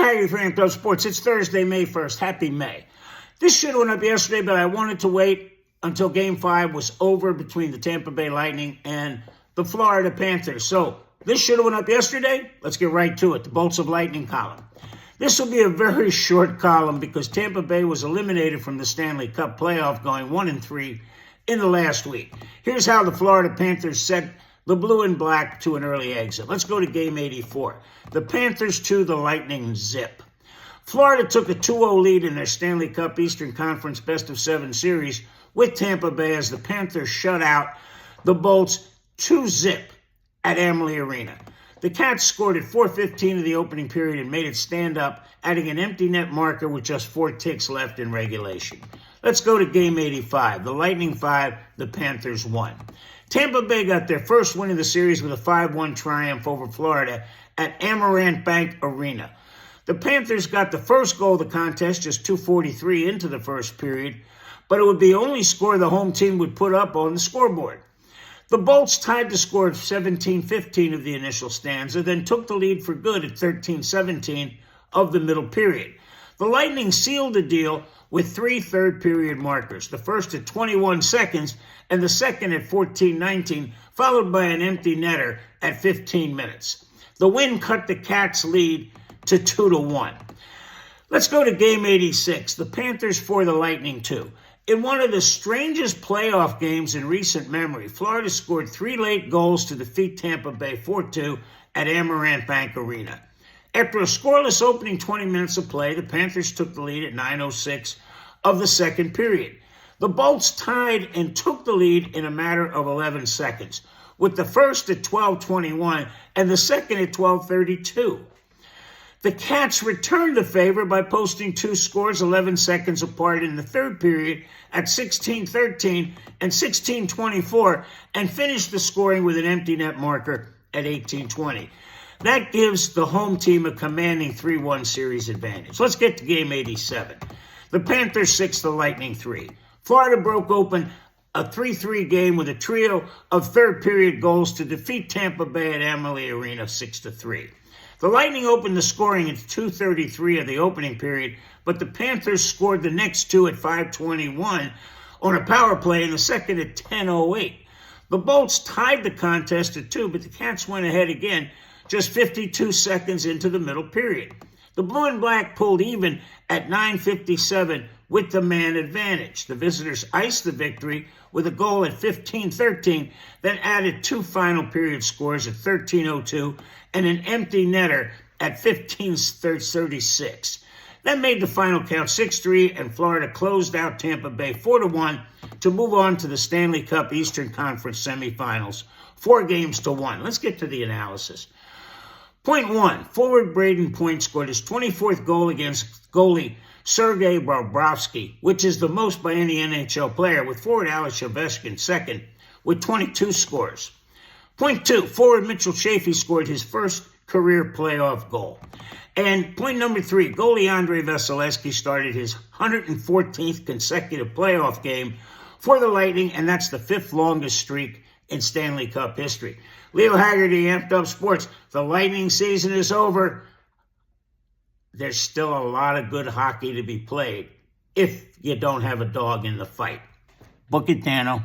Haggerty for Amped Up Sports. It's Thursday, May 1st. Happy May. This should have went up yesterday, but I wanted to wait until Game 5 was over between the Tampa Bay Lightning and the Florida Panthers. So this should have went up yesterday. Let's get right to it. The Bolts of Lightning column. This will be a very short column because Tampa Bay was eliminated from the Stanley Cup playoff, going 1-3 in the last week. Here's how the Florida Panthers set the blue and black to an early exit. Let's go to Game 84. The Panthers 2, the Lightning zip. Florida took a 2-0 lead in their Stanley Cup Eastern Conference Best-of-7 series with Tampa Bay as the Panthers shut out the Bolts 2-0 at Amalie Arena. The Cats scored at 4:15 of the opening period and made it stand up, adding an empty net marker with just 4 ticks left in regulation. Let's go to Game 85. The Lightning 5, the Panthers 1. Tampa Bay got their first win of the series with a 5-1 triumph over Florida at Amerant Bank Arena. The Panthers got the first goal of the contest just 2:43 into the first period, but it would be the only score the home team would put up on the scoreboard. The Bolts tied the score at 17-15 of the initial stanza, then took the lead for good at 13-17 of the middle period. The Lightning sealed the deal with 3 third-period markers, the first at 21 seconds and the second at 14:19, followed by an empty netter at 15 minutes. The win cut the Cats' lead to 2-1. Let's go to Game 86, the Panthers 4, the Lightning 2. In one of the strangest playoff games in recent memory, Florida scored 3 late goals to defeat Tampa Bay 4-2 at Amerant Bank Arena. After a scoreless opening 20 minutes of play, the Panthers took the lead at 9:06 of the second period. The Bolts tied and took the lead in a matter of 11 seconds, with the first at 12:21 and the second at 12:32. The Cats returned the favor by posting 2 scores 11 seconds apart in the third period at 16:13 and 16:24 and finished the scoring with an empty net marker at 18:20. That gives the home team a commanding 3-1 series advantage. Let's get to Game 87. The Panthers 6, the Lightning 3. Florida broke open a 3-3 game with a trio of third-period goals to defeat Tampa Bay at Amalie Arena 6-3. The Lightning opened the scoring at 2:33 of the opening period, but the Panthers scored the next 2 at 5:21 on a power play and the second at 10:08. The Bolts tied the contest at 2, but the Cats went ahead again just 52 seconds into the middle period. The Blue and Black pulled even at 9:57 with the man advantage. The visitors iced the victory with a goal at 15:13, then added 2 final period scores at 13:02 and an empty netter at 15:36. That made the final count 6-3, and Florida closed out Tampa Bay 4-1 to move on to the Stanley Cup Eastern Conference semifinals, 4-1. Let's get to the analysis. Point 1, forward Braden Point scored his 24th goal against goalie Sergei Bobrovsky, which is the most by any NHL player, with forward Alex Ovechkin second with 22 scores. Point 2, forward Mitchell Chaffee scored his first career playoff goal. And point number 3, goalie Andrei Vasilevsky started his 114th consecutive playoff game for the Lightning, and that's the 5th longest streak in Stanley Cup history. Leo Haggerty, Amped Up Sports. The Lightning season is over. There's still a lot of good hockey to be played if you don't have a dog in the fight. Book it, Dano.